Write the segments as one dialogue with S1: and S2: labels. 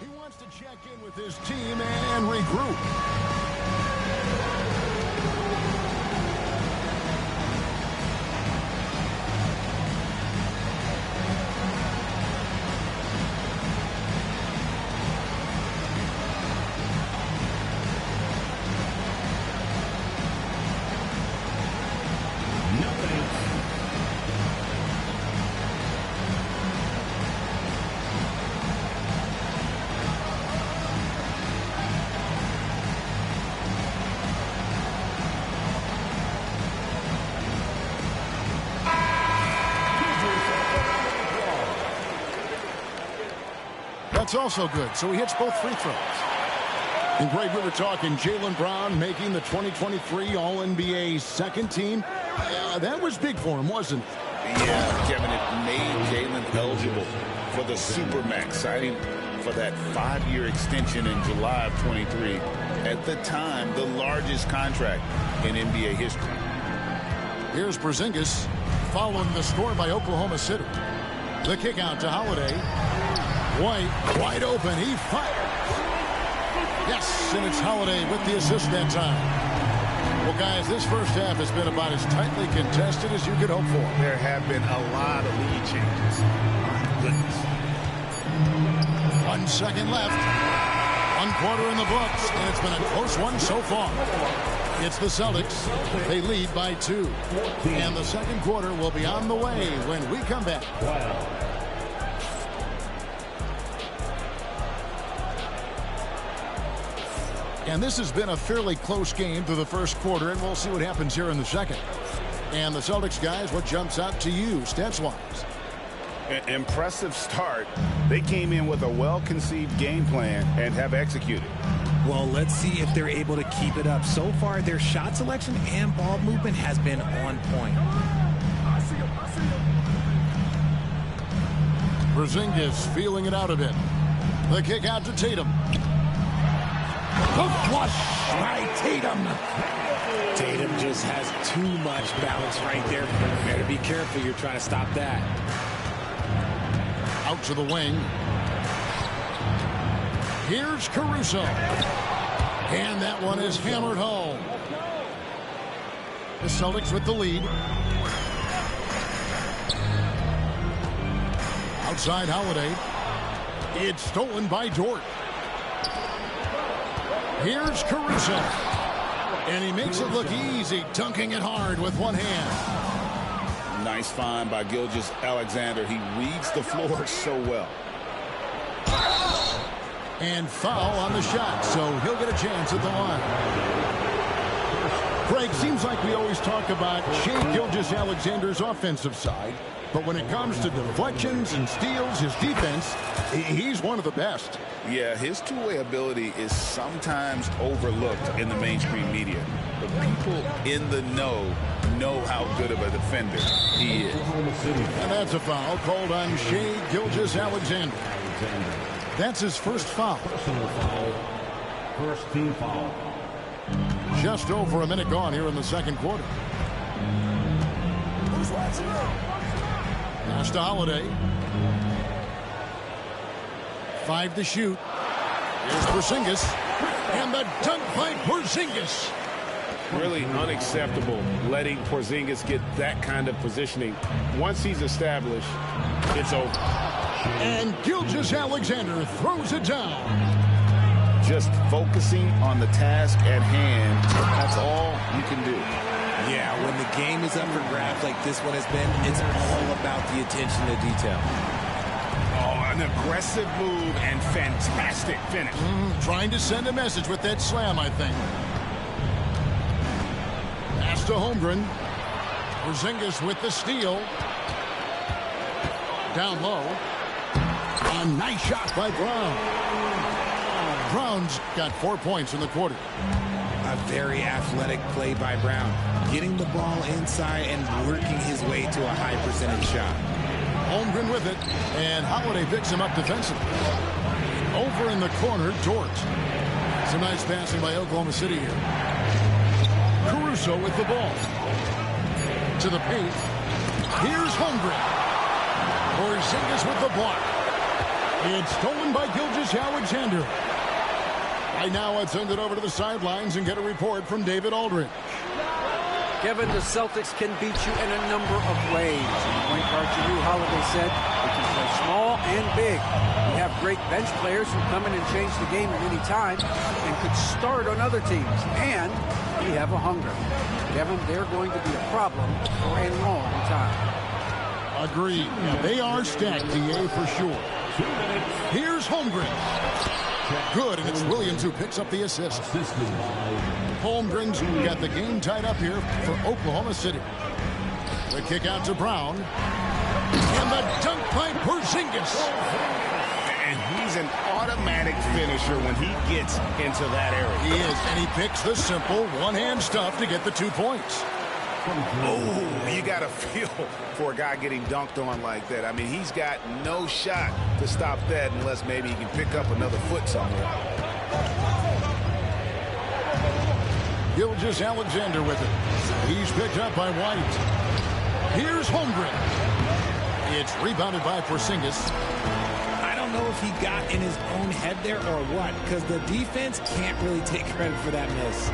S1: He wants to check in with his team and regroup. That's also good. So he hits both free throws. And Greg, we were talking Jaylen Brown making the 2023 All-NBA second team. That was big for him, wasn't it?
S2: Yeah, Kevin, it made Jaylen eligible for the Supermax, signing for that 5-year extension in July of 23. At the time, the largest contract in NBA history.
S1: Here's Porzingis following the score by Oklahoma City. The kick out to Holiday. White, wide open, he fires. Yes, and it's Holiday with the assist that time. Well, guys, this first half has been about as tightly contested as you could hope for.
S2: There have been a lot of lead changes. My goodness.
S1: 1 second left. 1 quarter in the books, and it's been a close one so far. It's the Celtics. They lead by 2. And the second quarter will be on the way when we come back. And this has been a fairly close game through the first quarter, and we'll see what happens here in the second. And the Celtics, guys, what jumps out to you, stats-wise?
S2: Impressive start. They came in with a well-conceived game plan and have executed.
S3: Well, let's see if they're able to keep it up. So far, their shot selection and ball movement has been on point.
S1: Porzingis feeling it out a bit. The kick out to Tatum. The flush by Tatum.
S3: Tatum just has too much bounce right there. Better be careful. You're trying to stop that.
S1: Out to the wing. Here's Caruso. And that one is hammered home. The Celtics with the lead. Outside Holiday. It's stolen by Dort. Here's Caruso. And he makes it look easy, dunking it hard with one hand.
S2: Nice find by Gilgeous-Alexander. He reads the floor so well.
S1: And foul on the shot, so he'll get a chance at the line. Greg, seems like we always talk about Shai Gilgeous-Alexander's offensive side, but when it comes to deflections and steals, his defense, he's one of the best.
S2: Yeah, his two-way ability is sometimes overlooked in the mainstream media. But people in the know how good of a defender he is.
S1: And that's a foul called on Shai Gilgeous-Alexander. That's his first foul.
S4: Personal foul. First team foul.
S1: Just over a minute gone here in the second quarter.
S4: Who's watching up?
S1: Pass to Holiday. 5 to shoot. Here's Porzingis. And the dunk by Porzingis.
S5: Really unacceptable letting Porzingis get that kind of positioning. Once he's established, it's over.
S1: And Gilgeous-Alexander throws it down.
S2: Just focusing on the task at hand, that's all you can do.
S3: Yeah, when the game is up for grabs like this one has been, it's all about the attention to detail.
S2: Oh, an aggressive move and fantastic finish.
S1: Trying to send a message with that slam, I think. Pass to Holmgren. Porzingis with the steal. Down low. A nice shot by Brown. Brown's got 4 points in the quarter.
S3: A very athletic play by Brown. Getting the ball inside and working his way to a high percentage shot.
S1: Holmgren with it, and Holiday picks him up defensively. Over in the corner, Dort. Some nice passing by Oklahoma City here. Caruso with the ball. To the paint. Here's Holmgren. Porzingis with the block. It's stolen by Gilgeous-Alexander. Right now, let's send it over to the sidelines and get a report from David Aldridge.
S6: Kevin, the Celtics can beat you in a number of ways. Point guard Jrue Holiday said we can play small and big. We have great bench players who come in and change the game at any time and could start on other teams. And we have a hunger. Kevin, they're going to be a problem for a long time.
S1: Agreed. Yeah, they are stacked, DA, for sure. Here's Holmgren. Good, and it's Williams who picks up the assist. Holmgren's got the game tied up here for Oklahoma City. The kick out to Brown. And the dunk by Porzingis.
S2: And he's an automatic finisher when he gets into that area.
S1: He is, and he picks the simple one-hand stuff to get the 2 points.
S2: Oh, you got to feel for a guy getting dunked on like that. I mean, he's got no shot to stop that unless maybe he can pick up another foot somewhere.
S1: Gilgeous-Alexander with it. He's picked up by White. Here's Holmgren. It's rebounded by Porzingis.
S3: I don't know if he got in his own head there or what, because the defense can't really take credit for that miss.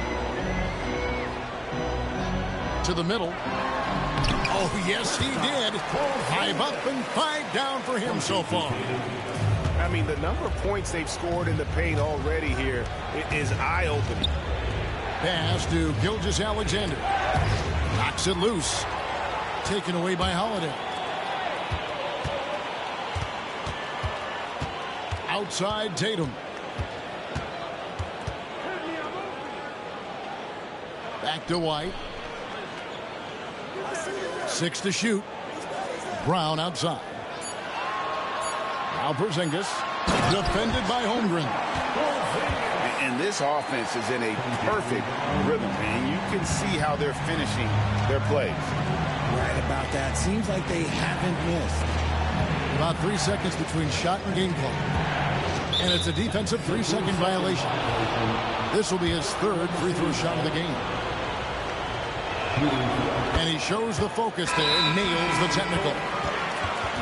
S1: To the middle. Oh, yes, he did. 5 up and 5 down for him so far.
S5: I mean, the number of points they've scored in the paint already here is eye-opening.
S1: Pass to Gilgeous-Alexander. Knocks it loose. Taken away by Holiday. Outside Tatum. Back to White. 6 to shoot. Brown outside. Now Porzingis. Defended by Holmgren.
S2: And this offense is in a perfect rhythm, and you can see how they're finishing their plays.
S3: Right about that. Seems like they haven't missed.
S1: About 3 seconds between shot and game clock. And it's a defensive 3-second violation. This will be his 3rd free throw shot of the game. And he shows the focus there, nails the technical.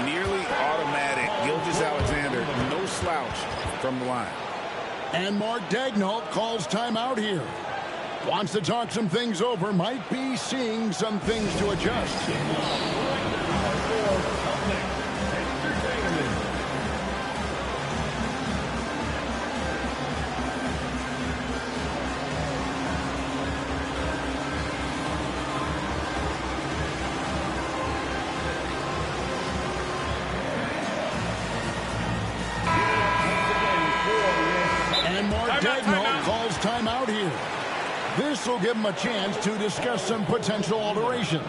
S2: Nearly automatic. Gilgeous-Alexander, no slouch from the line.
S1: And Mark Daigneault calls timeout here. Wants to talk some things over, might be seeing some things to adjust. Daigneault calls timeout here. This will give him a chance to discuss some potential alterations.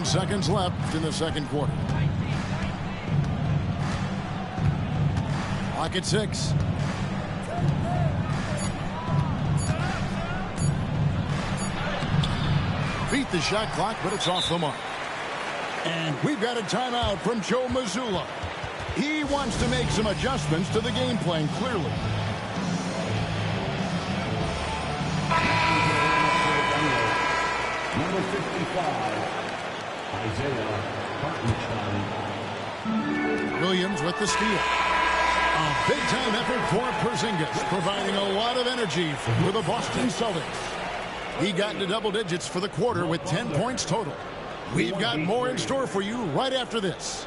S1: Seconds left in the second quarter. Clock at 6. Beat the shot clock, but it's off the mark. And we've got a timeout from Joe Mazzulla. He wants to make some adjustments to the game plan, clearly.
S4: Number 55.
S1: Williams with the steal. A big-time effort for Porzingis, providing a lot of energy for the Boston Celtics. He got into double digits for the quarter with 10 points total. We've got more in store for you right after this.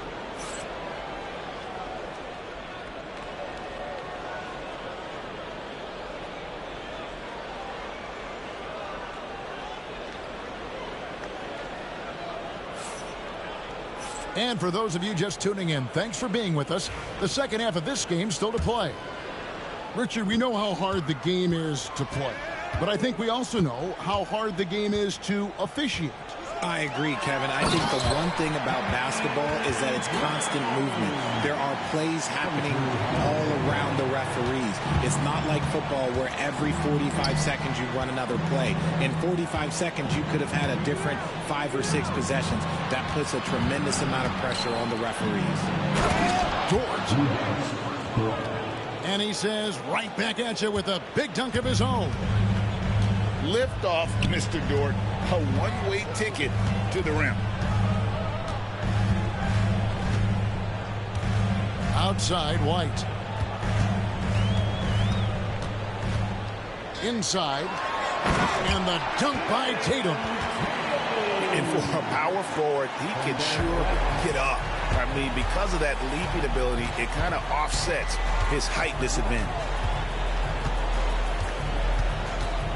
S1: And for those of you just tuning in, thanks for being with us. The second half of this game still to play. Richard, we know how hard the game is to play, but I think we also know how hard the game is to officiate.
S3: I agree, Kevin. I think the one thing about basketball is that it's constant movement. There are plays happening all around the referees. It's not like football where every 45 seconds you run another play. In 45 seconds, you could have had a different 5 or 6 possessions. That puts a tremendous amount of pressure on the referees.
S1: George. And he says right back at you with a big dunk of his own.
S2: Lift off, Mr. Dort. A one-way ticket to the rim.
S1: Outside, White. Inside. And the dunk by Tatum.
S5: And for a power forward, he can sure get up. I mean, because of that leaping ability, it kind of offsets his height disadvantage.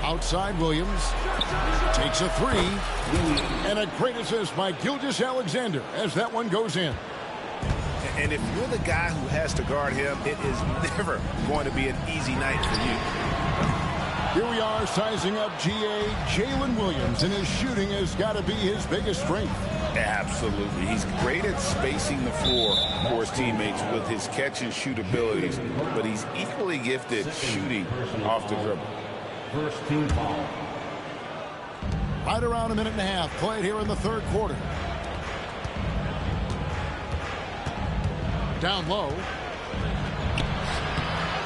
S1: Outside, Williams takes a three. And a great assist by Gilgeous-Alexander as that one goes in.
S5: And if you're the guy who has to guard him, it is never going to be an easy night for you.
S1: Here we are sizing up GA Jalen Williams, and his shooting has got to be his biggest strength.
S2: Absolutely. He's great at spacing the floor for his teammates with his catch and shoot abilities, but he's equally gifted shooting off the dribble.
S4: First team foul.
S1: Right around a minute and a half played here in the third quarter. Down low.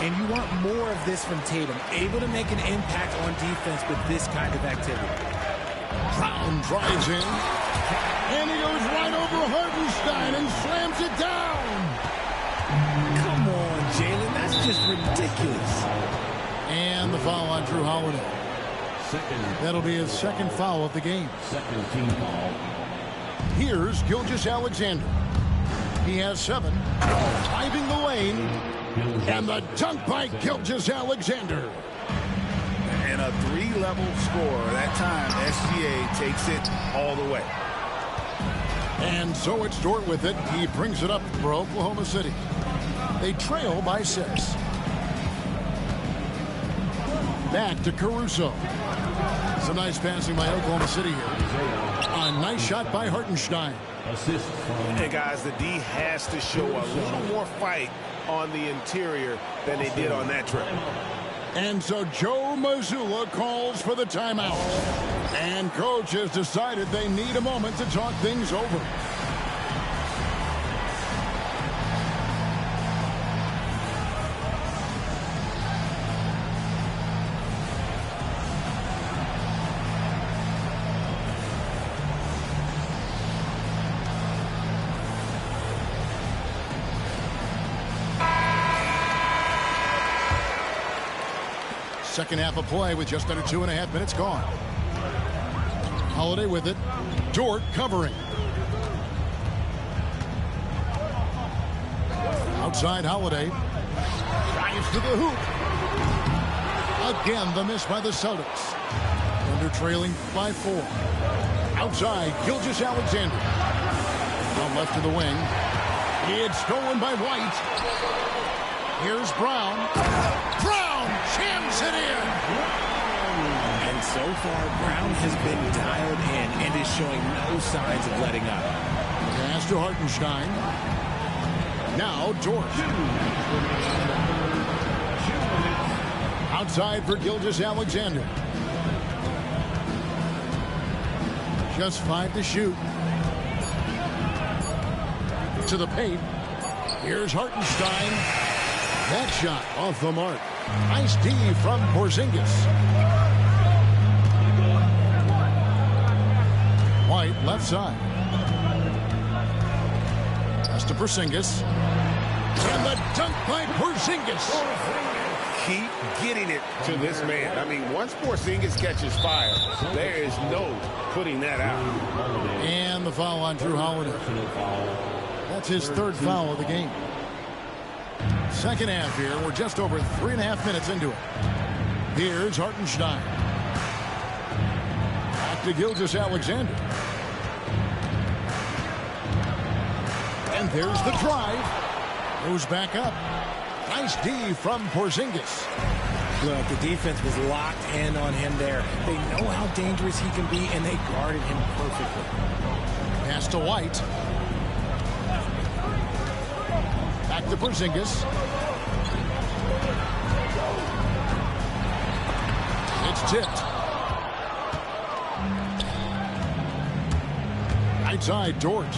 S3: And you want more of this from Tatum, able to make an impact on defense with this kind of activity.
S1: Brown drives in. And he goes right over Hartenstein and slams it down.
S3: Come on, Jalen. That's just ridiculous.
S1: And the foul on Drew Holiday. That'll be his second foul of the game.
S4: Second team foul.
S1: Here's Gilgeous-Alexander. He has 7. Driving the lane. And the dunk by Gilgeous-Alexander.
S2: And a 3-level score. That time, SGA takes it all the way.
S1: And so it's Dort with it. He brings it up for Oklahoma City. They trail by 6. Back to Caruso. Some nice passing by Oklahoma City here. A nice shot by Hartenstein.
S4: Assist from.
S5: And guys, the D has to show a little more fight on the interior than they did on that trip.
S1: And so Joe Mazzulla calls for the timeout. And coach has decided they need a moment to talk things over. Second half of play with just under 2.5 minutes gone. Holiday with it. Dort covering. Outside Holiday. Drives to the hoop. Again, the miss by the Celtics. Thunder trailing by 4. Outside, Gilgeous-Alexander. Down left to the wing. It's stolen by White. Here's Brown. Brown jams it in.
S3: And so far, Brown has been dialed in and is showing no signs of letting up.
S1: Pass to Hartenstein. Now Dort. Outside for Gilgeous-Alexander. Just 5 to shoot. To the paint. Here's Hartenstein. That shot off the mark. Nice D from Porzingis. White left side. Pass to Porzingis. And the dunk by Porzingis.
S5: Keep getting it to this man. I mean, once Porzingis catches fire, there is no putting that out.
S1: And the foul on Drew Holiday. That's his third foul of the game. Second half here. We're just over 3.5 minutes into it. Here's Hartenstein. Back to Gilgeous-Alexander. And there's the drive. Goes back up. Nice D from Porzingis.
S3: Look, the defense was locked in on him there. They know how dangerous he can be, and they guarded him perfectly.
S1: Pass to White. Back to Porzingis. It's tipped. Right side, Dort.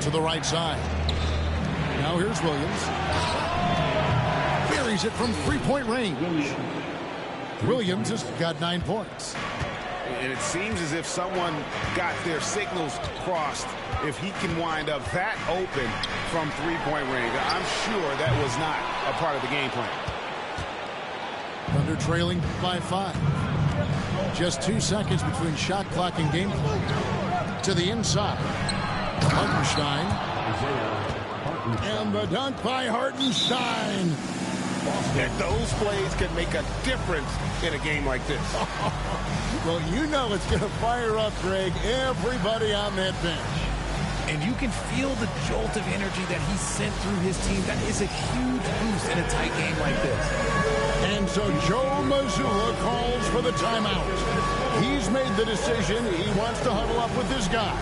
S1: To the right side. Now here's Williams. Buries it from three-point range. Williams has got 9 points.
S5: And it seems as if someone got their signals crossed. If he can wind up that open from three-point range, I'm sure that was not a part of the game plan.
S1: Thunder trailing by 5. Just 2 seconds between shot clock and game clock. To the inside. Hartenstein. And the dunk by Hartenstein.
S5: And those plays can make a difference in a game like this.
S1: Well, you know it's going to fire up, Greg, everybody on that bench.
S3: And you can feel the jolt of energy that he sent through his team. That is a huge boost in a tight game like this.
S1: And so Joe Mazzulla calls for the timeout. He's made the decision. He wants to huddle up with this guy.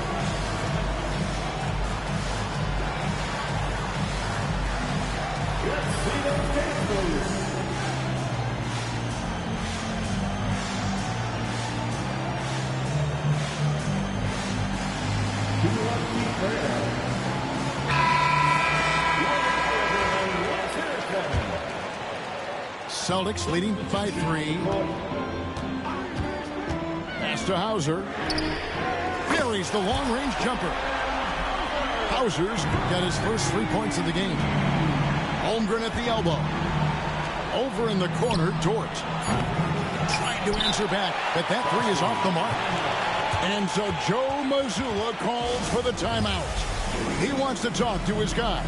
S1: Celtics leading by 3. Pass to Hauser. Buries the long-range jumper. Hauser's got his first 3 points of the game. Holmgren at the elbow. Over in the corner, Dort. Trying to answer back, but that 3 is off the mark. And so Joe Mazzulla calls for the timeout. He wants to talk to his guys.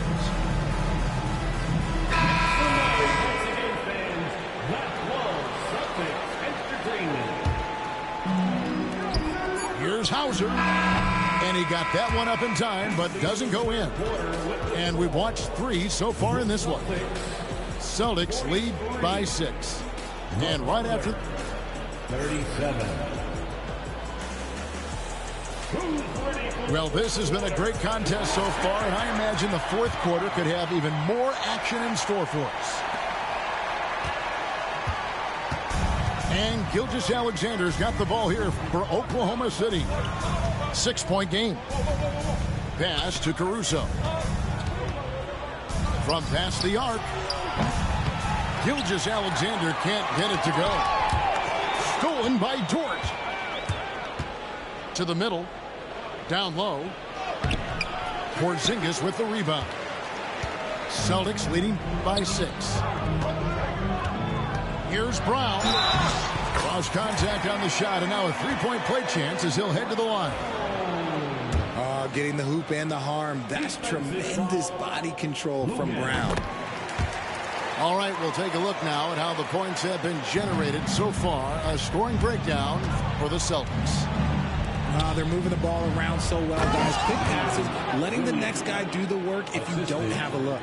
S1: Here's Hauser. And he got that one up in time, but doesn't go in. And we've watched 3 so far in this one. Celtics lead by 6. And right after...
S4: 37.
S1: Well, this has been a great contest so far, and I imagine the fourth quarter could have even more action in store for us. And Gilgeous-Alexander's got the ball here for Oklahoma City. 6-point game. Pass to Caruso. From past the arc. Gilgeous-Alexander can't get it to go. Stolen by Dort. To the middle. Down low. Porzingis with the rebound. Celtics leading by 6. Here's Brown. Cross contact on the shot, and now a 3-point play chance as he'll head to the line.
S3: Getting the hoop and the harm. That's tremendous body control from Brown.
S1: All right, we'll take a look now at how the points have been generated so far. A scoring breakdown for the Celtics.
S3: They're moving the ball around so well, guys. Quick passes, letting the next guy do the work if you don't have a look.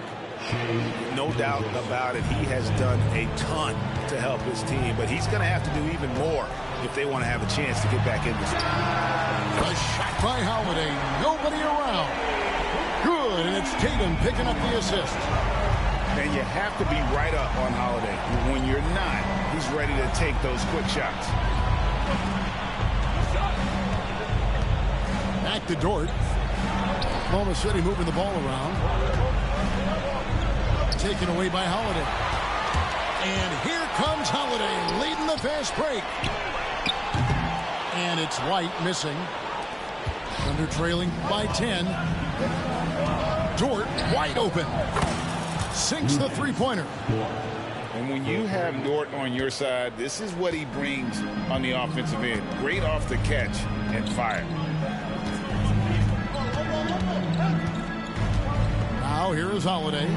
S5: No doubt about it. He has done a ton to help his team, but he's going to have to do even more if they want to have a chance to get back in this game.
S1: A shot by Holiday. Nobody around. Good, and it's Tatum picking up the assist.
S5: And you have to be right up on Holiday. When you're not, he's ready to take those quick shots.
S1: Back to Dort. Oklahoma City moving the ball around. Taken away by Holiday. And here comes Holiday leading the fast break. And it's White missing. Under trailing by 10. Dort wide open. Sinks the three-pointer.
S2: And when you have Dort on your side, this is what he brings on the offensive end. Great off the catch and fire.
S1: Now here is Holiday.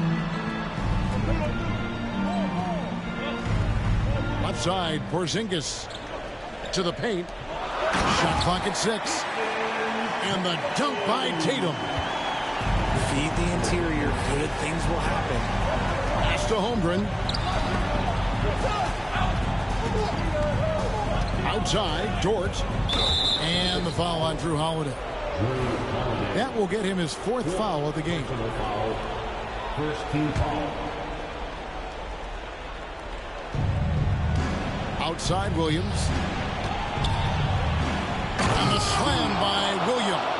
S1: Left side, Porzingis to the paint. Shot clock at 6. And the dunk by Tatum.
S3: Feed the interior. Good things will happen.
S1: Pass to Holmgren. Outside, Dort. And the foul on Drew Holiday. That will get him his 4th foul of the game.
S4: First team foul.
S1: Outside, Williams. And the slam by Williams.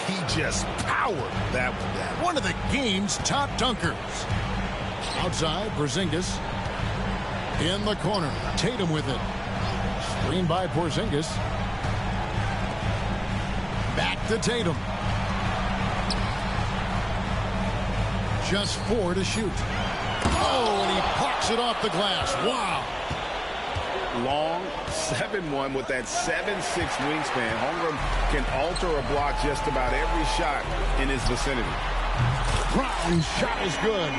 S5: He just powered that one down.
S1: One of the game's top dunkers. Outside, Porzingis. In the corner, Tatum with it. Screen by Porzingis. Back to Tatum. Just 4 to shoot. Oh, and he blocks it off the glass. Wow.
S5: Long 7'1" with that 7'6" wingspan. Holmgren can alter a block just about every shot in his vicinity.
S1: Brown's shot is good.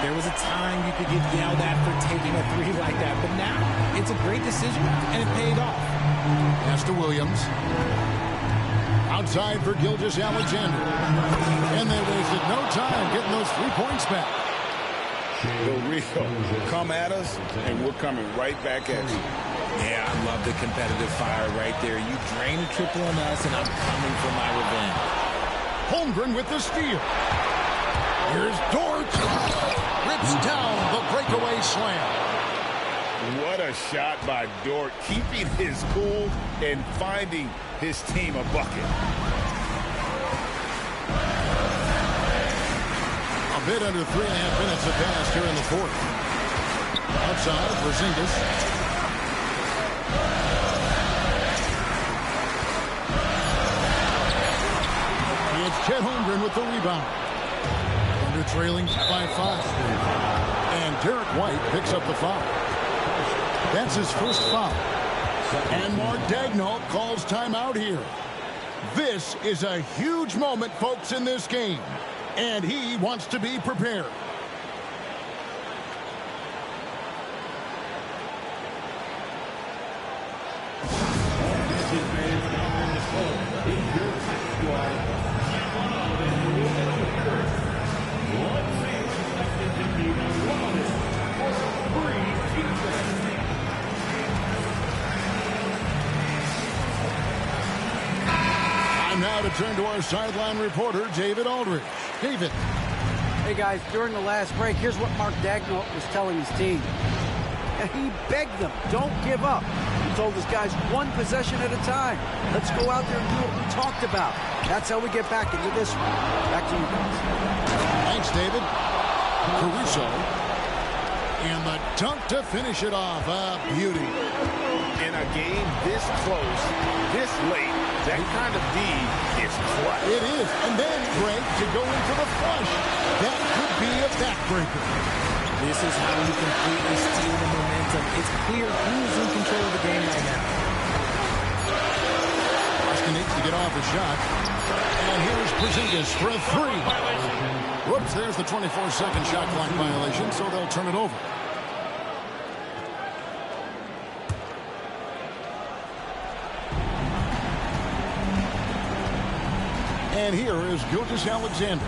S3: There was a time you could get yelled at for taking a 3 like that, but now it's a great decision, and it paid off.
S1: Pass to Williams. Outside for Gilgeous-Alexander. And they wasted no time getting those 3 points back.
S5: The real come at us, and we're coming right back at you.
S3: Yeah, I love the competitive fire right there. You drain a triple on us, and I'm coming for my revenge.
S1: Holmgren with the steal. Here's Dort. Rips down the breakaway slam.
S5: What a shot by Dort, keeping his cool and finding his team a bucket.
S1: A bit under 3.5 minutes have passed here in the 4th. Outside, Porzingis. It's Chet Holmgren with the rebound. Under trailing by 5. And Derek White picks up the foul. That's his 1st foul. And Mark Daigneault calls timeout here. This is a huge moment, folks, in this game. And he wants to be prepared. Now to turn to our sideline reporter, David Aldridge. David.
S6: Hey, guys, during the last break, here's what Mark Daigneault was telling his team. He begged them, don't give up. He told his guys, 1 possession at a time. Let's go out there and do what we talked about. That's how we get back into this one. Back to you guys.
S1: Thanks, David. Caruso. And the dunk to finish it off. A beauty.
S5: In a game this close, this late, that kind of D is clutch.
S1: It is. And then, Greg, to go into the flush. That could be a backbreaker.
S3: This is how you completely steal the momentum. It's clear who's in control of the game right now.
S1: Boston needs to get off a shot. And here's Porzingis for a 3. Whoops, there's the 24-second shot clock violation, so they'll turn it over. And here is Gilgeous-Alexander.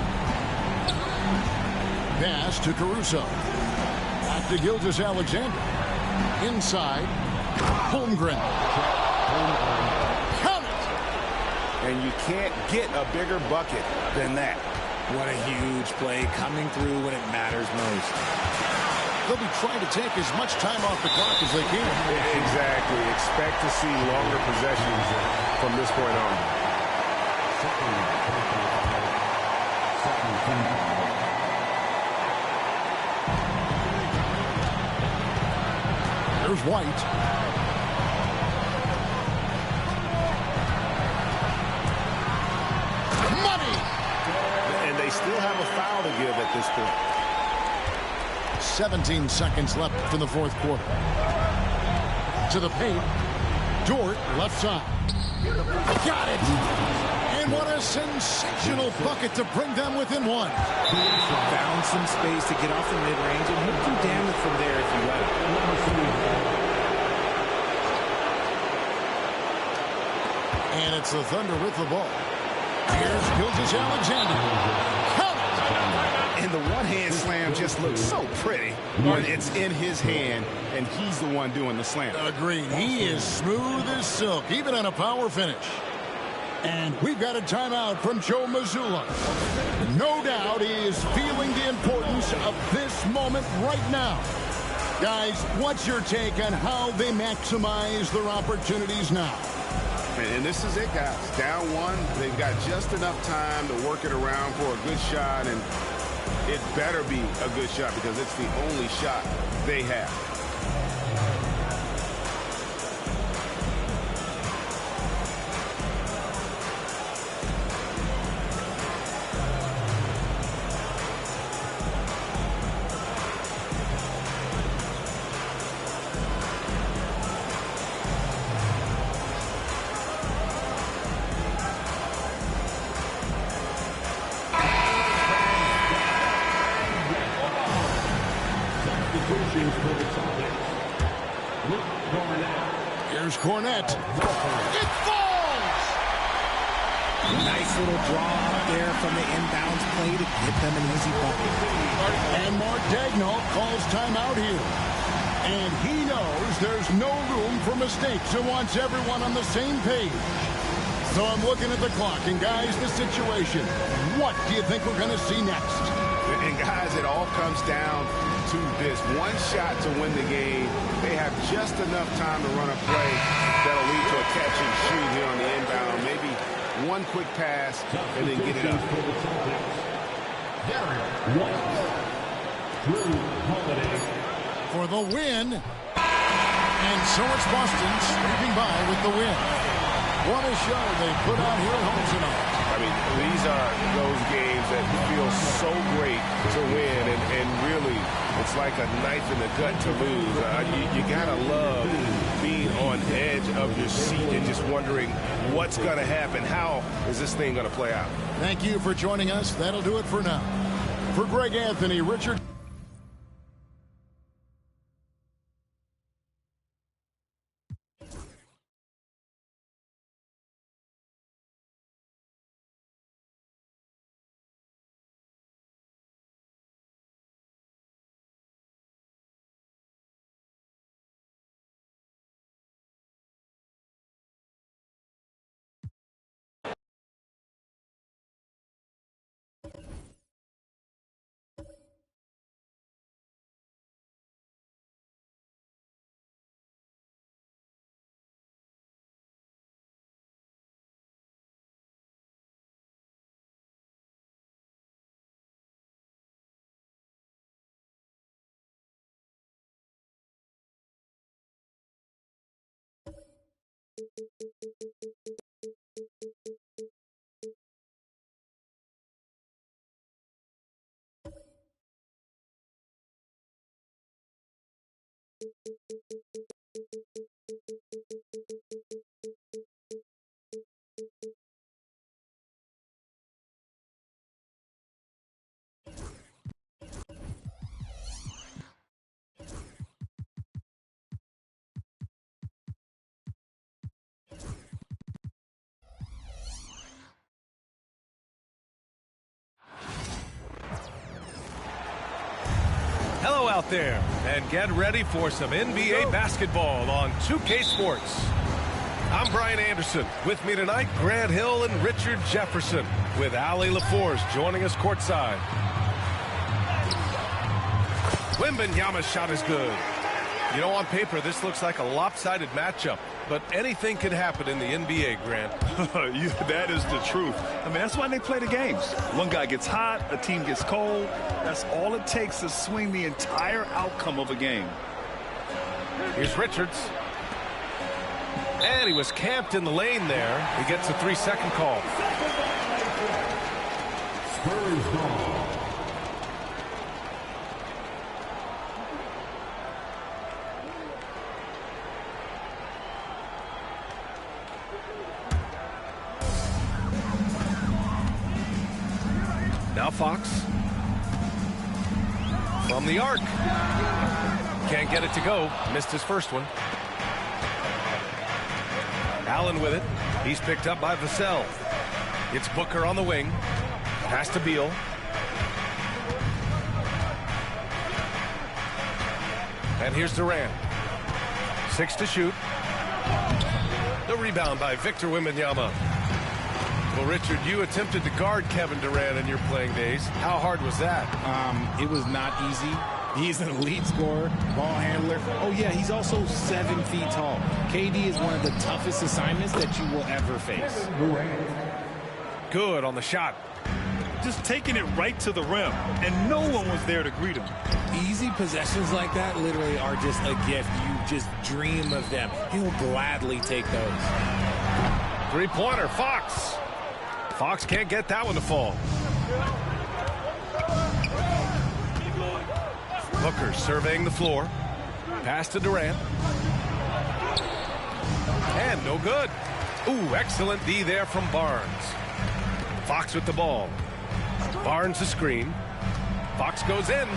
S1: Pass to Caruso. Back to Gilgeous-Alexander. Inside. Holmgren. Count it!
S5: And you can't get a bigger bucket than that.
S3: What a huge play coming through when it matters most.
S1: They'll be trying to take as much time off the clock as they can.
S5: Exactly. Expect to see longer possessions from this point on.
S1: There's White. Money!
S5: And they still have a foul to give at this point.
S1: 17 seconds left in the 4th quarter. To the paint. Dort, left side. Got it! And what a sensational bucket to bring them within 1.
S3: Found some space to get off the mid-range, and he'll do damage from there if you let it.
S1: And it's the Thunder with the ball. Here's Gilgeous-Alexander. Count it!
S5: And the one-hand slam just looks so pretty when it's in his hand and he's the one doing the slam.
S1: Agreed. He is smooth as silk, even on a power finish. And we've got a timeout from Joe Mazzulla. No doubt he is feeling the importance of this moment right now. Guys, what's your take on how they maximize their opportunities now?
S5: And this is it, guys. Down one, they've got just enough time to work it around for a good shot, and it better be a good shot because it's the only shot they have.
S1: Here's Cornette. It falls!
S3: Nice little draw up there from the inbounds play to get them an easy bucket.
S1: And Mark Daigneault calls timeout here. And he knows there's no room for mistakes and wants everyone on the same page. So I'm looking at the clock, and guys, the situation. What do you think we're going to see next?
S5: And guys, it all comes down to this one shot to win the game. They have just enough time to run a play that'll lead to a catch and shoot here on the inbound. Maybe one quick pass and then get it up.
S1: For the win. And so it's Boston sweeping by with the win. What a show they put on here at home tonight.
S5: I mean, these are those games that feel so great to win, and really, it's like a knife in the gut to lose. You gotta love being on edge of your seat and just wondering what's gonna happen. How is this thing gonna play out?
S1: Thank you for joining us. That'll do it for now. For Greg Anthony, Richard.
S7: Hello out there, and get ready for some NBA basketball on 2K Sports. I'm Brian Anderson. With me tonight, Grant Hill and Richard Jefferson, with Ali LaForce joining us courtside. Wembanyama's shot is good. You know, on paper, this looks like a lopsided matchup, but anything can happen in the NBA, Grant.
S8: That is the truth. I mean, that's why they play the games. One guy gets hot, a team gets cold. That's all it takes to swing the entire outcome of a game.
S7: Here's Richards. And he was camped in the lane there. He gets a 3-second call.
S4: Spurs ball.
S7: Now Fox. From the arc. Can't get it to go. Missed his first one. Allen with it. He's picked up by Vassell. It's Booker on the wing. Pass to Beal. And here's Durant. 6 to shoot. The rebound by Victor Wembanyama. Well, Richard, you attempted to guard Kevin Durant in your playing days. How hard was that?
S3: It was not easy. He's an elite scorer, ball handler. Oh, yeah, he's also 7 feet tall. KD is one of the toughest assignments that you will ever face.
S7: Good on the shot.
S8: Just taking it right to the rim, and no one was there to greet him.
S3: Easy possessions like that literally are just a gift. You just dream of them. He'll gladly take those.
S7: Three-pointer, Fox. Fox can't get that one to fall. Booker surveying the floor. Pass to Durant. And no good. Ooh, excellent D there from Barnes. Fox with the ball. Barnes the screen. Fox goes in.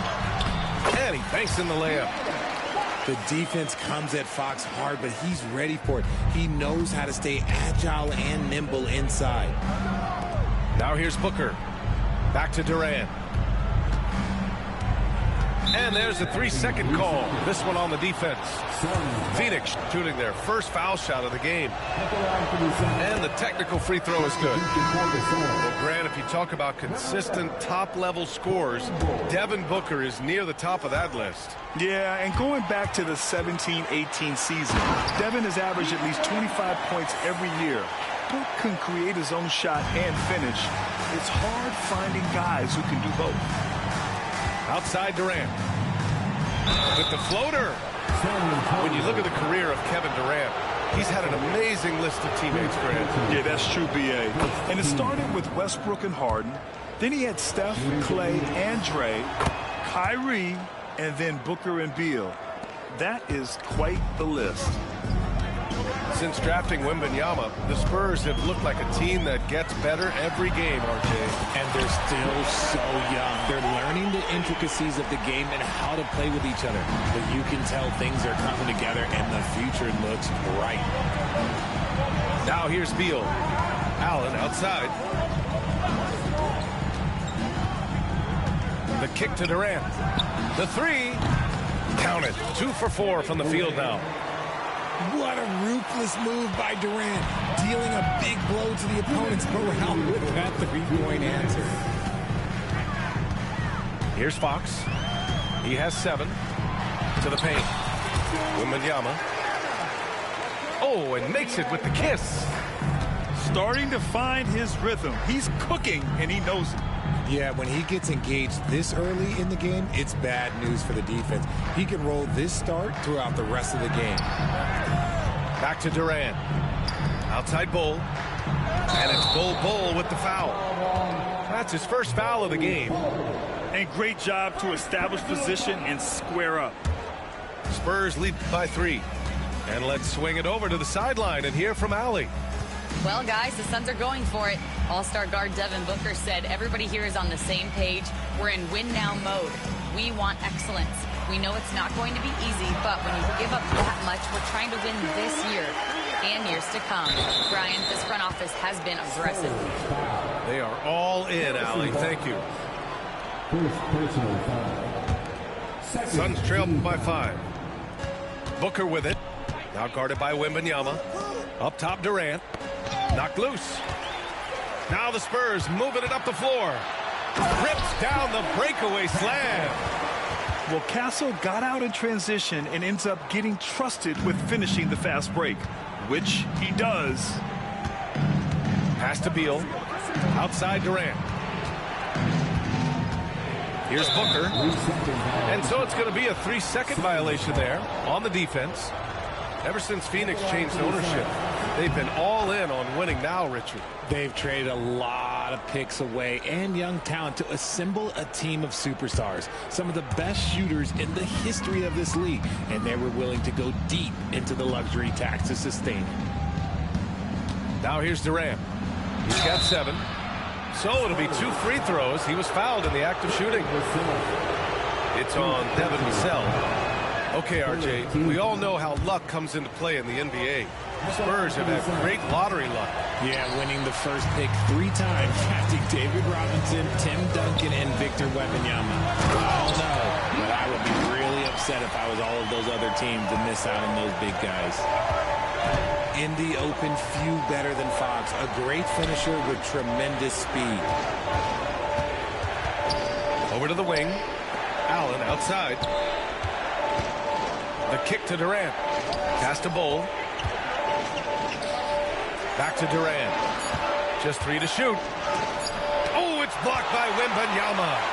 S7: And he banks in the layup.
S3: The defense comes at Fox hard, but he's ready for it. He knows how to stay agile and nimble inside.
S7: Now here's Booker. Back to Durant. And there's a 3-second call. This one on the defense. Phoenix shooting their first foul shot of the game. And the technical free throw is good. Well, Grant, if you talk about consistent top-level scores, Devin Booker is near the top of that list.
S8: Yeah, and going back to the 17-18 season, Devin has averaged at least 25 points every year. Book can create his own shot and finish. It's hard finding guys who can do both.
S7: Outside Durant. With the floater. When you look at the career of Kevin Durant, he's had an amazing list of teammates, Grant.
S8: Yeah, that's true, B.A. And it started with Westbrook and Harden. Then he had Steph, Clay, and Dre, Kyrie, and then Booker and Beal. That is quite the list.
S7: Since drafting Wembanyama, the Spurs have looked like a team that gets better every game, RJ.
S3: And they're still so young. They're learning the intricacies of the game and how to play with each other. But you can tell things are coming together and the future looks bright.
S7: Now here's Beal. Allen outside. The kick to Durant. The three. Count it. 2 for 4 from the field now.
S3: What a ruthless move by Durant, dealing a big blow to the opponent's morale with that three-point answer.
S7: Here's Fox. He has 7. To the paint. Wembanyama. Oh, and makes it with the kiss.
S8: Starting to find his rhythm. He's cooking, and he knows it.
S3: Yeah, when he gets engaged this early in the game, it's bad news for the defense. He can roll this start throughout the rest of the game.
S7: Back to Durant. Outside Bull. And it's Bull with the foul. That's his first foul of the game.
S8: And great job to establish position and square up.
S7: Spurs lead by 3. And let's swing it over to the sideline and hear from Allie.
S9: Well, guys, the Suns are going for it. All-star guard Devin Booker said everybody here is on the same page. We're in win-now mode. We want excellence. We know it's not going to be easy, but when you give up that much, we're trying to win this year and years to come. Brian, this front office has been aggressive.
S7: They are all in, Allie. Thank you. Suns trail by 5. Booker with it. Now guarded by Wembanyama. Up top, Durant. Knocked loose. Now the Spurs moving it up the floor. Rips down the breakaway slam.
S8: Well, Castle got out in transition and ends up getting trusted with finishing the fast break, which he does.
S7: Pass to Beal. Outside Durant. Here's Booker. And so it's going to be a 3-second violation there on the defense. Ever since Phoenix changed ownership, they've been all in on winning now, Richard.
S3: They've traded a lot of picks away and young talent to assemble a team of superstars. Some of the best shooters in the history of this league. And they were willing to go deep into the luxury tax to sustain it.
S7: Now here's Durant. He's got 7. So it'll be 2 free throws. He was fouled in the act of shooting. It's on Devin Vassell. Okay, RJ, we all know how luck comes into play in the NBA. Spurs have had great lottery luck.
S3: Yeah, winning the first pick 3 times, drafting David Robinson, Tim Duncan, and Victor Wembanyama. I don't know, but I would be really upset if I was all of those other teams to miss out on those big guys. In the open, few better than Fox. A great finisher with tremendous speed.
S7: Over to the wing. Allen outside. The kick to Durant. Pass to Bull. Back to Durant. Just 3 to shoot. Oh, it's blocked by Wembanyama.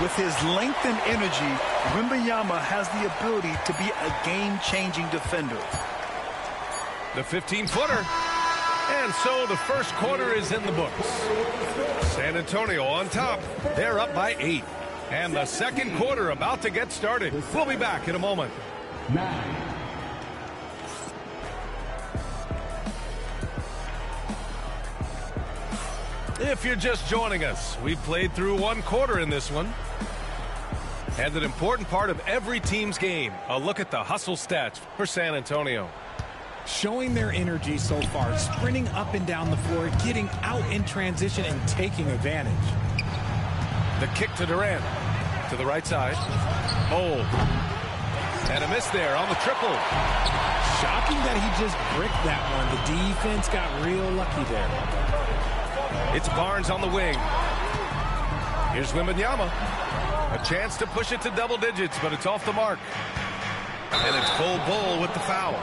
S8: With his length and energy, Wembanyama has the ability to be a game-changing defender.
S7: The 15-footer. And so the first quarter is in the books. San Antonio on top. They're up by 8. And the second quarter about to get started. We'll be back in a moment.
S4: 9.
S7: If you're just joining us, we've played through one quarter in this one. And an important part of every team's game, a look at the hustle stats for San Antonio.
S3: Showing their energy so far, sprinting up and down the floor, getting out in transition and taking advantage.
S7: The kick to Durant. To the right side. Oh. And a miss there on the triple.
S3: Shocking that he just bricked that one. The defense got real lucky there.
S7: It's Barnes on the wing. Here's Wembanyama. A chance to push it to double digits, but it's off the mark. And it's full Bull with the foul.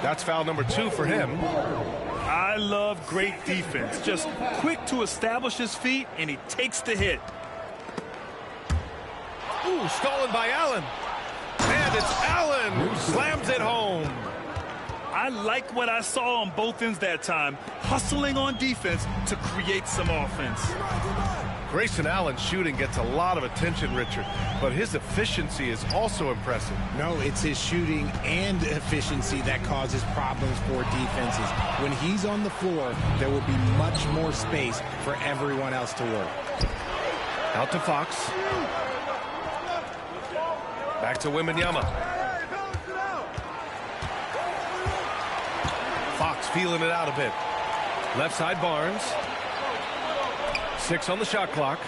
S7: That's foul number 2 for him.
S8: I love great defense. Just quick to establish his feet, and he takes the hit.
S7: Ooh, stolen by Allen. And it's Allen who slams it home.
S8: I like what I saw on both ends that time, hustling on defense to create some offense.
S7: Grayson Allen's shooting gets a lot of attention, Richard, but his efficiency is also impressive.
S3: No, it's his shooting and efficiency that causes problems for defenses. When he's on the floor, there will be much more space for everyone else to work.
S7: Out to Fox. Back to Wembanyama. Fox feeling it out a bit. Left side Barnes. 6 on the shot clock.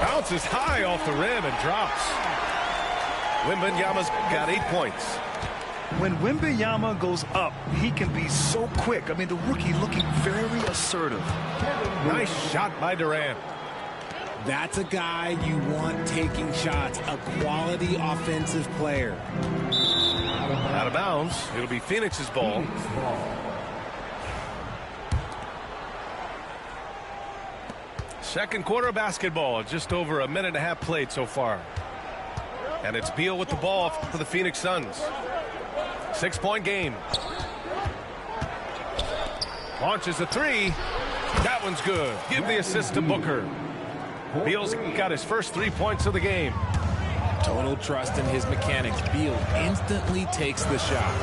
S7: Bounces high off the rim and drops. Wembanyama's got 8 points.
S8: When Wembanyama goes up, he can be so quick. I mean, the rookie looking very assertive.
S7: Nice shot by Durant.
S3: That's a guy you want taking shots, a quality offensive player.
S7: Out of bounds. It'll be Phoenix's ball. Second quarter of basketball. Just over a minute and a half played so far. And it's Beal with the ball for the Phoenix Suns. 6-point game. Launches a 3. That one's good. Give the assist to Booker. Beal's got his first 3 points of the game.
S3: Total trust in his mechanics. Beal instantly takes the shot.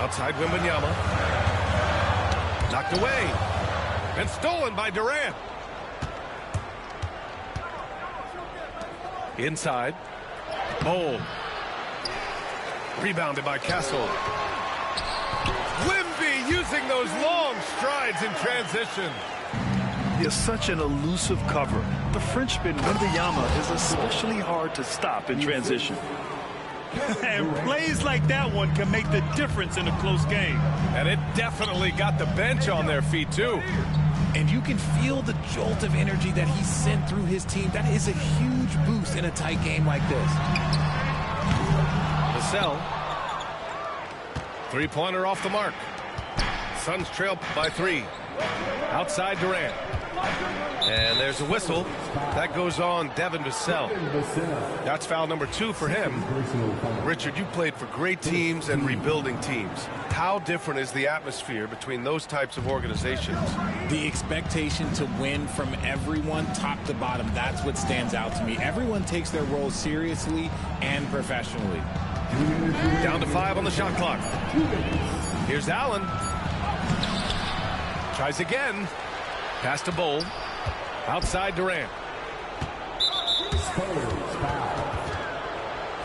S7: Outside Wembanyama. Knocked away. And stolen by Durant. Inside. Bull. Rebounded by Castle. Wemby using those long strides in transition.
S8: He is such an elusive cover. The Frenchman, Wembanyama, is especially hard to stop in transition. And plays like that one can make the difference in a close game.
S7: And it definitely got the bench on their feet, too.
S3: And you can feel the jolt of energy that he sent through his team. That is a huge boost in a tight game like this.
S7: Vassell. Three-pointer off the mark. Suns trail by 3. Outside Durant. And there's a whistle. That goes on Devin Vassell. That's foul number 2 for him. Richard, you played for great teams and rebuilding teams. How different is the atmosphere between those types of organizations?
S3: The expectation to win from everyone top to bottom, that's what stands out to me. Everyone takes their role seriously and professionally.
S7: Down to 5 on the shot clock. Here's Allen. Tries again. Pass to Bull. Outside Durant.
S4: Spurs foul.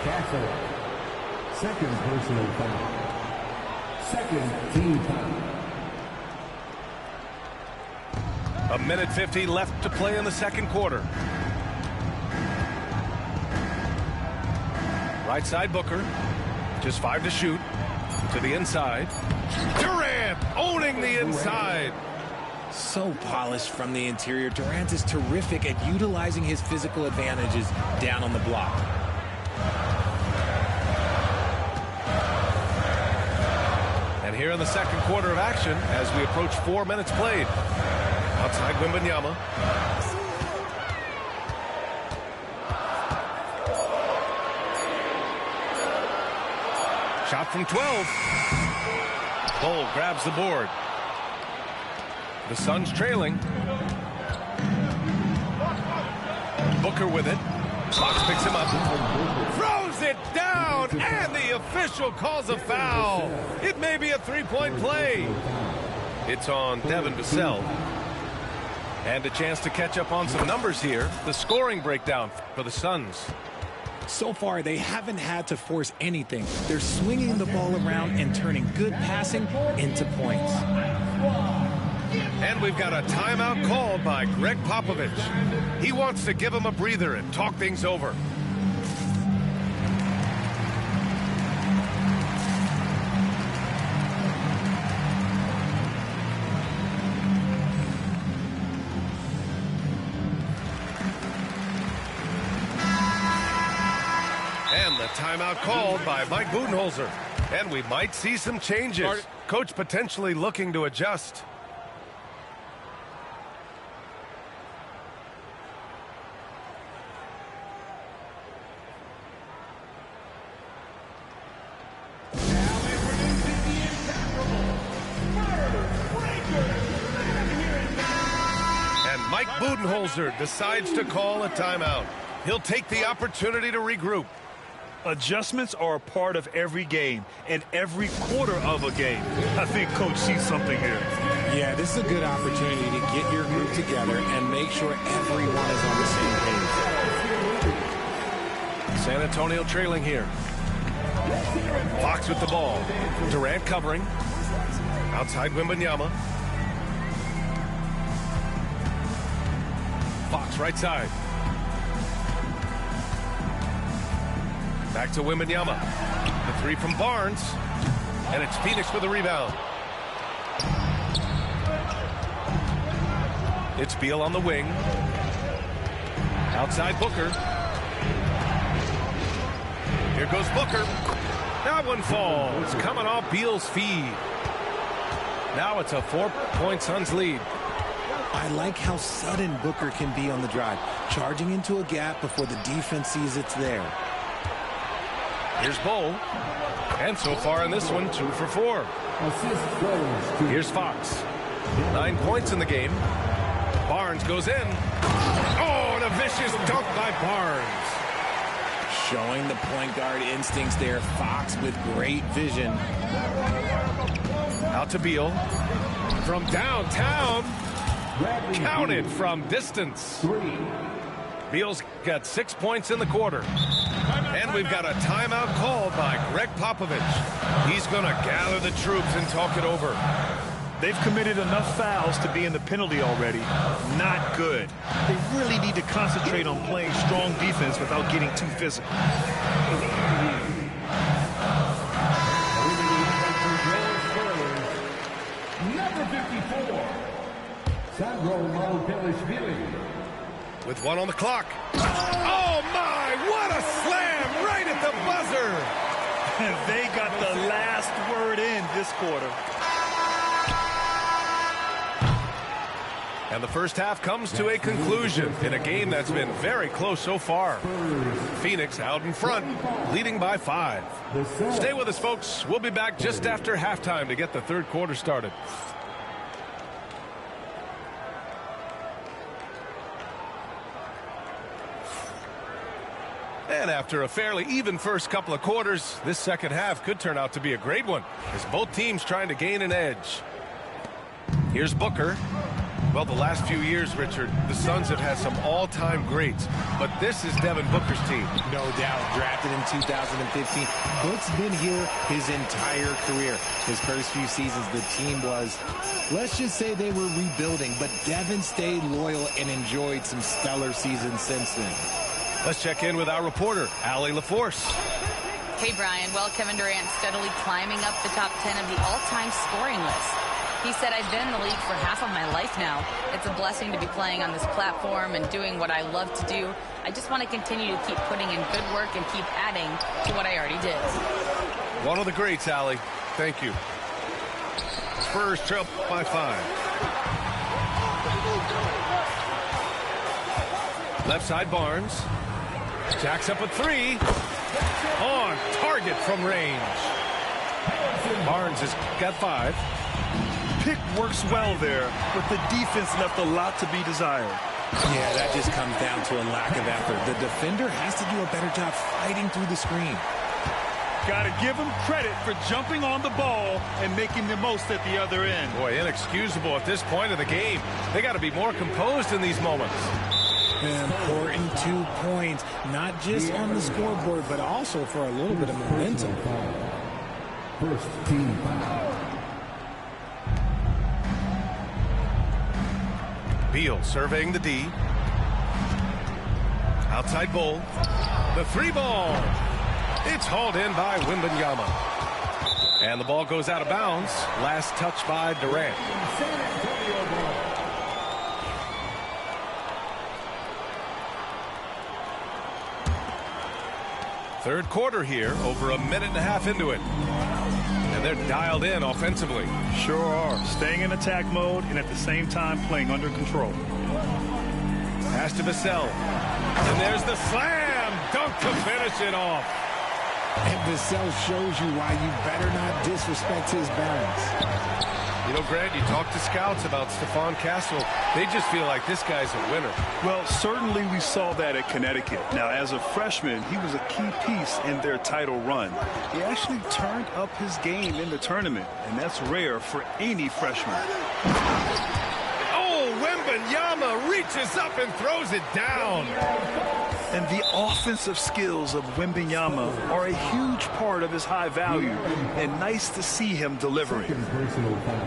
S4: Castle. Second personal foul. Second team foul.
S7: 1:50 left to play in the second quarter. Right side Booker. Just 5 to shoot. To the inside. Durant owning the inside.
S3: So polished from the interior. Durant is terrific at utilizing his physical advantages down on the block.
S7: And here in the second quarter of action as we approach 4 minutes played. Outside Wembanyama. Shot from 12. Cole grabs the board. The Suns trailing. Booker with it. Fox picks him up. Throws it down, and the official calls a foul. It may be a three-point play. It's on Devin Vassell. And a chance to catch up on some numbers here. The scoring breakdown for the Suns.
S3: So far, they haven't had to force anything. They're swinging the ball around and turning good passing into points.
S7: And we've got a timeout called by Greg Popovich. He wants to give him a breather and talk things over. And the timeout called by Mike Budenholzer. And we might see some changes. Coach potentially looking to adjust. Mike Budenholzer decides to call a timeout. He'll take the opportunity to regroup.
S8: Adjustments are a part of every game and every quarter of a game. I think Coach sees something here.
S3: Yeah, this is a good opportunity to get your group together and make sure everyone is on the same page.
S7: San Antonio trailing here. Fox with the ball. Durant covering. Outside Wembanyama. Fox right side. Back to Wembanyama. The three from Barnes. And it's Phoenix with a rebound. It's Beal on the wing. Outside Booker. Here goes Booker. That one falls. Coming off Beal's feed. Now it's a 4-point Suns lead.
S3: I like how sudden Booker can be on the drive, charging into a gap before the defense sees it's there.
S7: Here's Bull. And so far in this one, 2 for 4. Here's Fox. 9 points in the game. Barnes goes in. Oh, and a vicious dunk by Barnes.
S3: Showing the point guard instincts there. Fox with great vision.
S7: Out to Beal. From downtown. Counted from distance. Beal's got 6 points in the quarter. And we've got a timeout called by Greg Popovich. He's going to gather the troops and talk it over.
S8: They've committed enough fouls to be in the penalty already. Not good. They really need to concentrate on playing strong defense without getting too physical.
S4: Number 54.
S7: With 1 on the clock. Oh, my! What a slam right at the buzzer!
S8: And they got the last word in this quarter.
S7: And the first half comes to a conclusion in a game that's been very close so far. Phoenix out in front, leading by 5. Stay with us, folks. We'll be back just after halftime to get the third quarter started. And after a fairly even first couple of quarters, this second half could turn out to be a great one as both teams trying to gain an edge. Here's Booker. Well, the last few years, Richard, the Suns have had some all-time greats, but this is Devin Booker's team.
S3: No doubt. Drafted in 2015. Book's been here his entire career. His first few seasons, the team was, let's just say they were rebuilding, but Devin stayed loyal and enjoyed some stellar seasons since then.
S7: Let's check in with our reporter, Allie LaForce.
S9: Hey, Brian. Well, Kevin Durant steadily climbing up the top 10 of the all-time scoring list. He said, I've been in the league for half of my life now. It's a blessing to be playing on this platform and doing what I love to do. I just want to continue to keep putting in good work and keep adding to what I already did.
S7: One of the greats, Allie. Thank you. Spurs trail by 5. Left side, Barnes. Jacks up a 3. On target from range. Barnes has got 5.
S8: Pick works well there, but the defense left a lot to be desired.
S3: Yeah, that just comes down to a lack of effort. The defender has to do a better job fighting through the screen.
S8: Got to give him credit for jumping on the ball and making the most at the other end.
S7: Boy, inexcusable at this point of the game. They got to be more composed in these moments.
S3: Important 2 points, not just on the scoreboard, but also for a little bit of momentum.
S4: First team foul.
S7: Beal surveying the D. Outside Bull. The 3 ball. It's hauled in by Wembanyama. And the ball goes out of bounds. Last touch by Durant. Third quarter here, over a minute and a half into it. And they're dialed in offensively.
S8: Sure are. Staying in attack mode and at the same time playing under control.
S7: Pass to Vassell. And there's the slam dunk to finish it off.
S3: And Vassell shows you why you better not disrespect his balance.
S7: You know, Grant, you talk to scouts about Stephon Castle. They just feel like this guy's a winner.
S8: Well, certainly we saw that at Connecticut. Now, as a freshman, he was a key piece in their title run. He actually turned up his game in the tournament, and that's rare for any freshman.
S7: Oh, Wembanyama reaches up and throws it down.
S8: And the offensive skills of Wembanyama are a huge part of his high value, and nice to see him delivering.
S4: Second personal foul.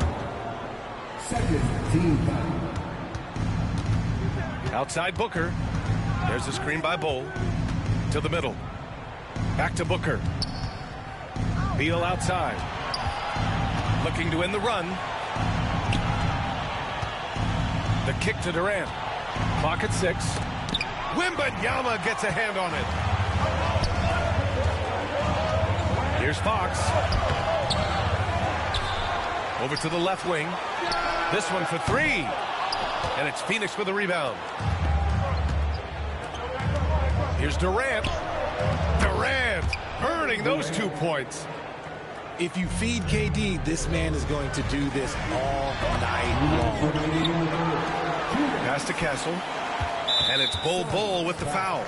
S4: Second team foul.
S7: Outside Booker. There's a screen by Bull. To the middle. Back to Booker. Beal outside. Looking to win the run. The kick to Durant. Clock at 6. Wembanyama gets a hand on it. Here's Fox. Over to the left wing. This one for 3. And it's Phoenix with a rebound. Here's Durant. Durant earning those 2 points.
S3: If you feed KD, this man is going to do this all night long.
S7: Pass to Castle. And it's Bull with the foul.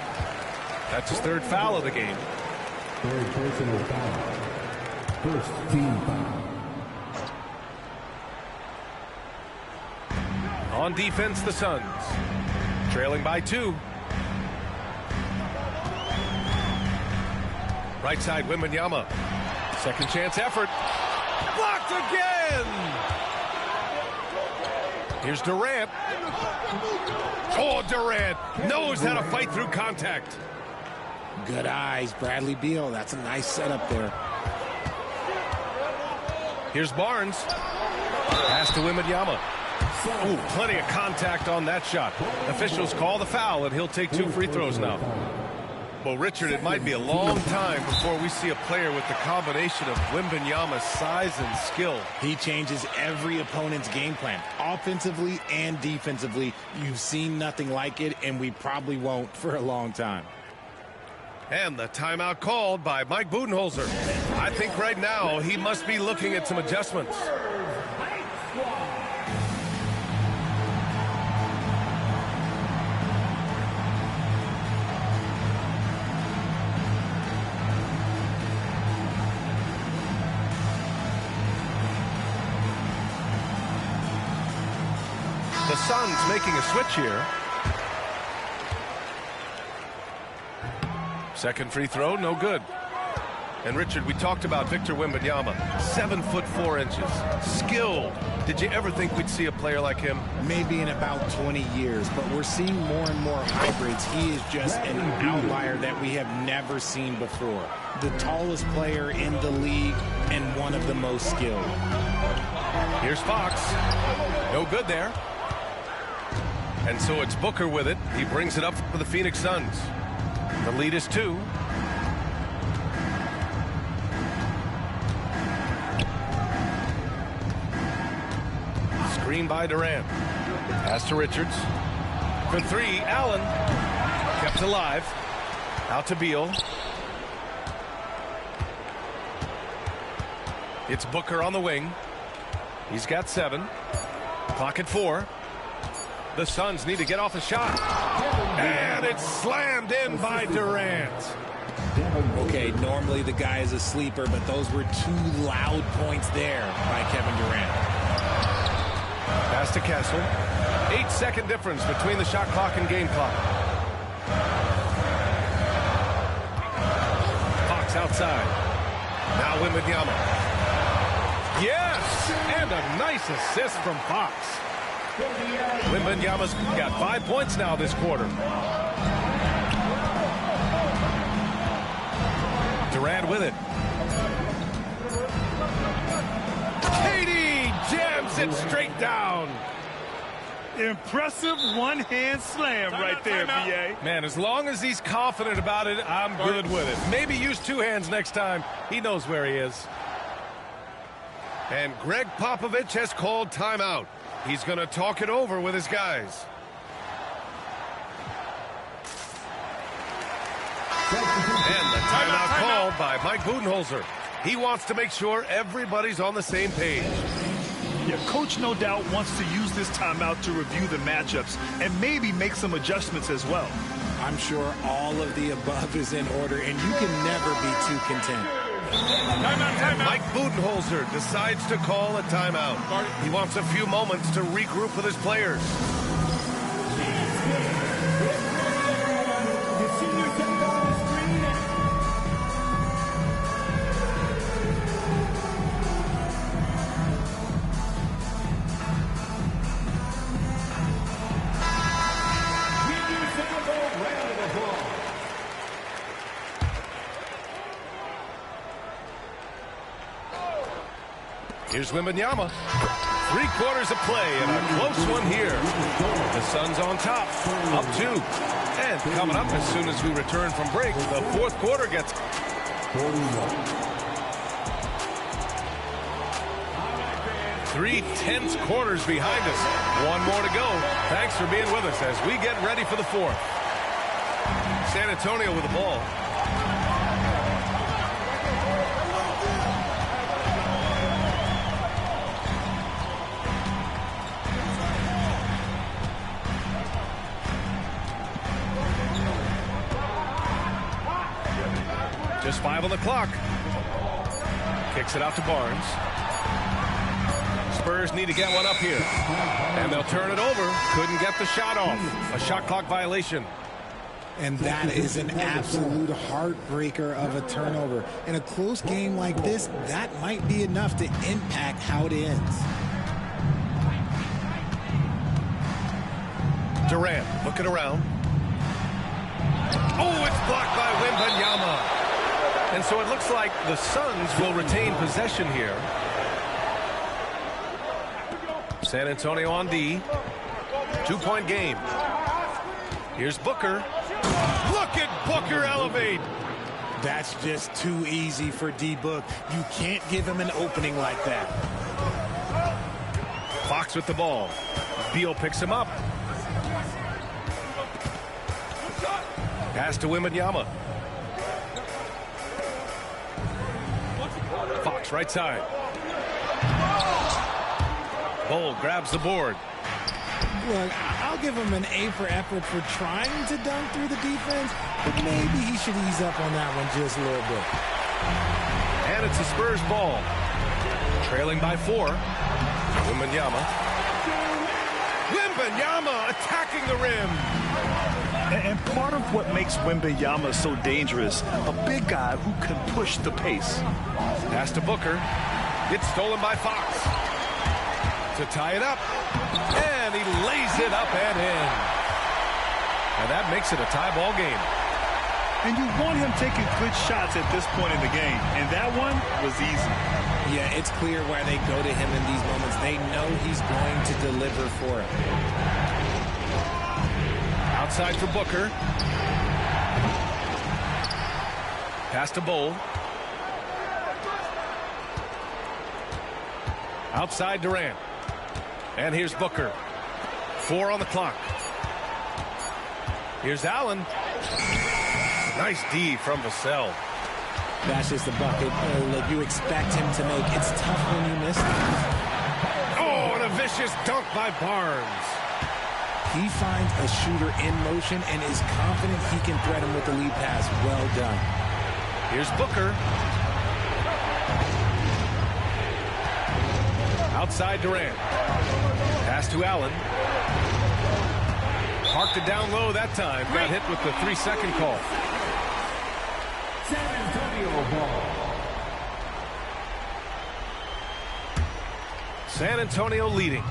S7: That's his 3rd foul of the game.
S4: Third personal foul. First team foul.
S7: On defense, the Suns. Trailing by 2. Right side, Wembanyama. Second chance effort. Blocked again! Here's Durant. Oh, Durant knows how to fight through contact.
S3: Good eyes, Bradley Beal. That's a nice setup there.
S7: Here's Barnes. Pass to Wembanyama. Ooh, plenty of contact on that shot. Officials call the foul, and he'll take 2 free throws now. Well, Richard, it might be a long time before we see a player with the combination of Wembanyama's size and skill.
S3: He changes every opponent's game plan, offensively and defensively. You've seen nothing like it, and we probably won't for a long time.
S7: And the timeout called by Mike Budenholzer. I think right now he must be looking at some adjustments. The Suns making a switch here. Second free throw, no good. And Richard, we talked about Victor Wembanyama, 7'4", skilled, Did you ever think we'd see a player like him?
S3: Maybe in about 20 years, but we're seeing more and more hybrids. He is just an outlier that we have never seen before. The tallest player in the league and one of the most skilled.
S7: Here's Fox. No good there. And so it's Booker with it. He brings it up for the Phoenix Suns. The lead is 2. Screen by Durant. Pass to Richards. For 3, Allen. Kept alive. Out to Beal. It's Booker on the wing. He's got 7. Clock at 4. The Suns need to get off a shot. And it's slammed in by Durant.
S3: Okay, normally the guy is a sleeper, but those were 2 loud points there by Kevin Durant.
S7: Pass to Kessler. 8-second difference between the shot clock and game clock. Fox outside. Now Wembanyama. Yes! And a nice assist from Fox. Wembanyama's got 5 points now this quarter. Durant with it. Katie jams it straight down.
S8: Impressive one-hand slam right there, B.A.
S7: Man, as long as he's confident about it, I'm good with it. Maybe use 2 hands next time. He knows where he is. And Greg Popovich has called timeout. He's going to talk it over with his guys. And the timeout called by Mike Budenholzer. He wants to make sure everybody's on the same page.
S8: Yeah, Coach no doubt wants to use this timeout to review the matchups and maybe make some adjustments as well.
S3: I'm sure all of the above is in order, and you can never be too content.
S7: Timeout. Mike Budenholzer decides to call a timeout. He wants a few moments to regroup with his players. Here's Wembanyama. 3 quarters of play and a close one here. The Suns on top, up 2. And coming up as soon as we return from break, the 4th quarter gets... 3 tense quarters behind us. 1 more to go. Thanks for being with us as we get ready for the 4th. San Antonio with the ball. Just 5 on the clock. Kicks it out to Barnes. Spurs need to get one up here. And they'll turn it over. Couldn't get the shot off. A shot clock violation.
S3: And that is an absolute heartbreaker of a turnover. In a close game like this, that might be enough to impact how it ends.
S7: Durant looking around. Oh, it's blocked by Wembanyama. And so it looks like the Suns will retain possession here. San Antonio on D. 2-point game. Here's Booker. Look at Booker elevate.
S3: That's just too easy for D-Book. You can't give him an opening like that.
S7: Fox with the ball. Beal picks him up. Pass to Wembanyama. Fox right side. Bull grabs the board.
S3: Look, I'll give him an A for effort for trying to dunk through the defense, but maybe he should ease up on that one just a little bit.
S7: And it's the Spurs ball. Trailing by 4. Wembanyama. Wembanyama attacking the rim.
S8: And part of what makes Wembanyama so dangerous, a big guy who can push the pace.
S7: Pass to Booker. It's stolen by Fox. to tie it up. And he lays it up and in. And that makes it a tie ball game.
S8: And you want him taking good shots at this point in the game. And that one was easy.
S3: Yeah, it's clear why they go to him in these moments. They know he's going to deliver for him.
S7: Outside for Booker. Pass to Bowl. Outside Durant. And here's Booker. 4 on the clock. Here's Allen. Nice D from Vassell.
S3: That's just the bucket that you expect him to make. It's tough when you miss it.
S7: Oh, and a vicious dunk by Barnes.
S3: He finds a shooter in motion and is confident he can threat him with the lead pass. Well done.
S7: Here's Booker. Outside Durant. Pass to Allen. Parked it down low that time. Got hit with the 3-second call.
S4: San Antonio ball.
S7: San Antonio leading.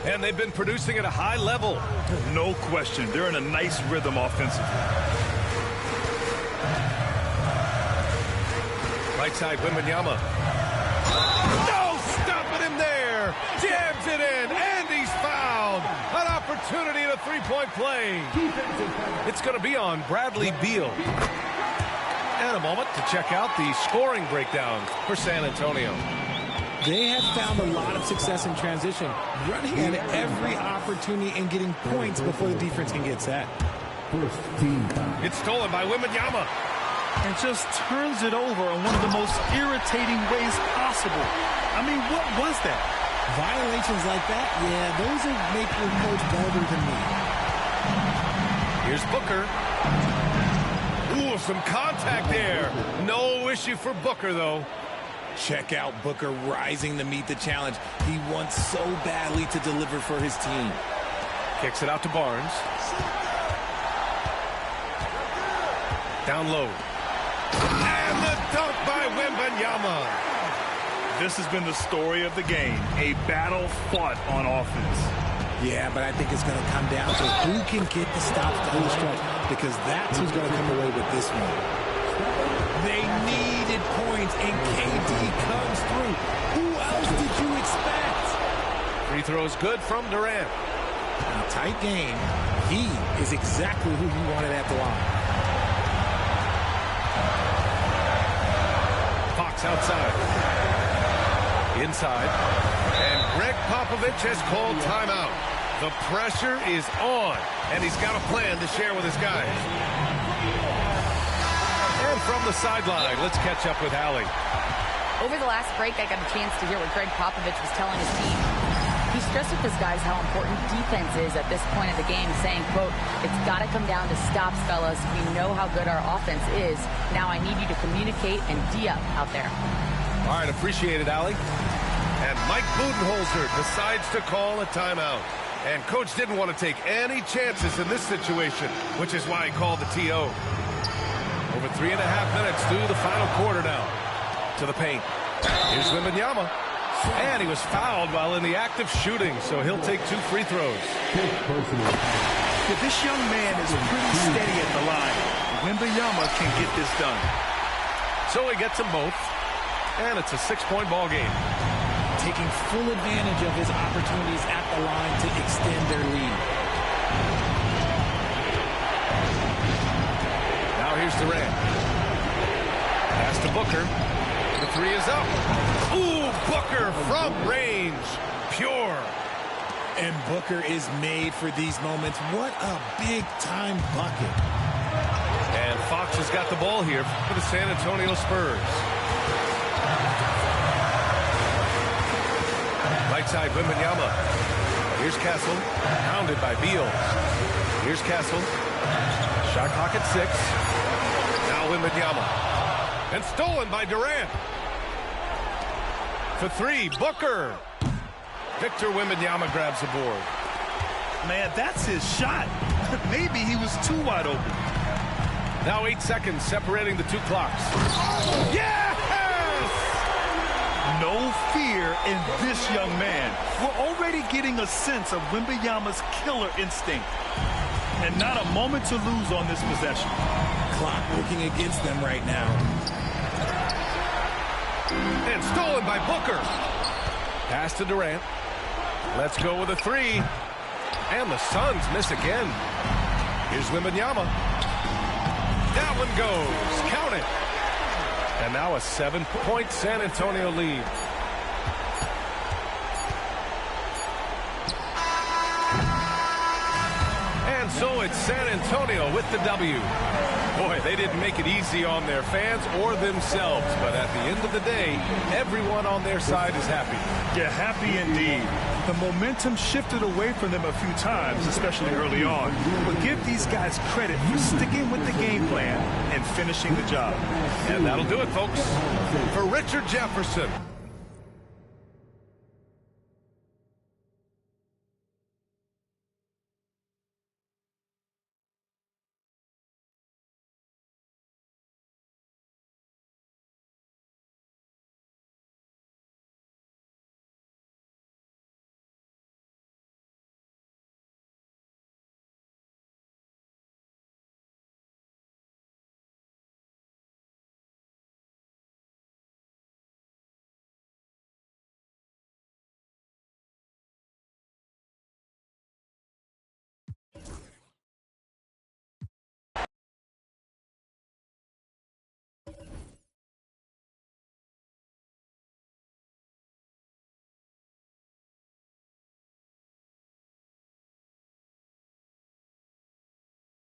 S7: And they've been producing at a high level.
S8: No question. They're in a nice rhythm offensively.
S7: Right side, Wembanyama. No, stopping him there. Jams it in, and he's fouled. An opportunity in a three-point play. It's going to be on Bradley Beal. And a moment to check out the scoring breakdown for San Antonio.
S3: They have found a lot of success in transition, running at every opportunity and getting points before the defense can get set.
S7: It's stolen by Wembanyama.
S8: And just turns it over in one of the most irritating ways possible. I mean, what was that?
S3: Violations like that, yeah, those will make your coach better than me.
S7: Here's Booker. Ooh, some contact there. No issue for Booker, though.
S3: Check out Booker rising to meet the challenge. He wants so badly to deliver for his team.
S7: Kicks it out to Barnes. Down low. And the dunk by Wembanyama.
S8: This has been the story of the game. A battle fought on offense.
S3: Yeah, but I think it's going to come down to who can get the stops down the stretch, because that's who's going to come away with this one. They needed points, and KD comes through. Who else did you expect?
S7: Free throws good from Durant.
S3: In a tight game, he is exactly who you wanted at the line.
S7: Fox outside. Inside. And Greg Popovich has called timeout. The pressure is on, and he's got a plan to share with his guys. And from the sideline, let's catch up with Allie.
S9: Over the last break, I got a chance to hear what Greg Popovich was telling his team. He stressed with his guys how important defense is at this point of the game, saying, quote, "It's got to come down to stops, fellas. We know how good our offense is. Now I need you to communicate and D-up out there."
S7: All right, appreciate it, Allie. And Mike Budenholzer decides to call a timeout. And Coach didn't want to take any chances in this situation, which is why he called the TO. Over 3.5 minutes through the final quarter now. To the paint. Here's Wembanyama. And he was fouled while in the act of shooting, so he'll take 2 free throws.
S8: This young man is pretty steady at the line. Wembanyama can get this done.
S7: So he gets them both. And it's a 6-point ball game.
S3: Taking full advantage of his opportunities at the line to extend their lead.
S7: Now here's Durant. Pass to Booker. The 3 is up. Ooh, Booker from range. Pure.
S3: And Booker is made for these moments. What a big-time bucket.
S7: And Fox has got the ball here for the San Antonio Spurs. Right side, Wembanyama. Here's Castle, pounded by Beal. Here's Castle. Shot clock at 6. Now Wembanyama. And stolen by Durant. For 3, Booker. Victor Wembanyama grabs the board.
S8: Man, that's his shot. Maybe he was too wide open.
S7: Now 8 seconds separating the 2 clocks. Yes!
S8: No fear in this young man. We're already getting a sense of Wembanyama's killer instinct. And not a moment to lose on this possession.
S3: Clock working against them right now.
S7: And stolen by Booker. Pass to Durant. Let's go with a three. And the Suns miss again. Here's Wembanyama. That one goes. Count it. And now a 7-point San Antonio lead. And so it's San Antonio with the W. Boy, they didn't make it easy on their fans or themselves. But at the end of the day, everyone on their side is happy.
S8: Yeah, happy indeed. The momentum shifted away from them a few times, especially early on. But give these guys credit for sticking with the game plan and finishing the job.
S7: And that'll do it, folks. For Richard Jefferson,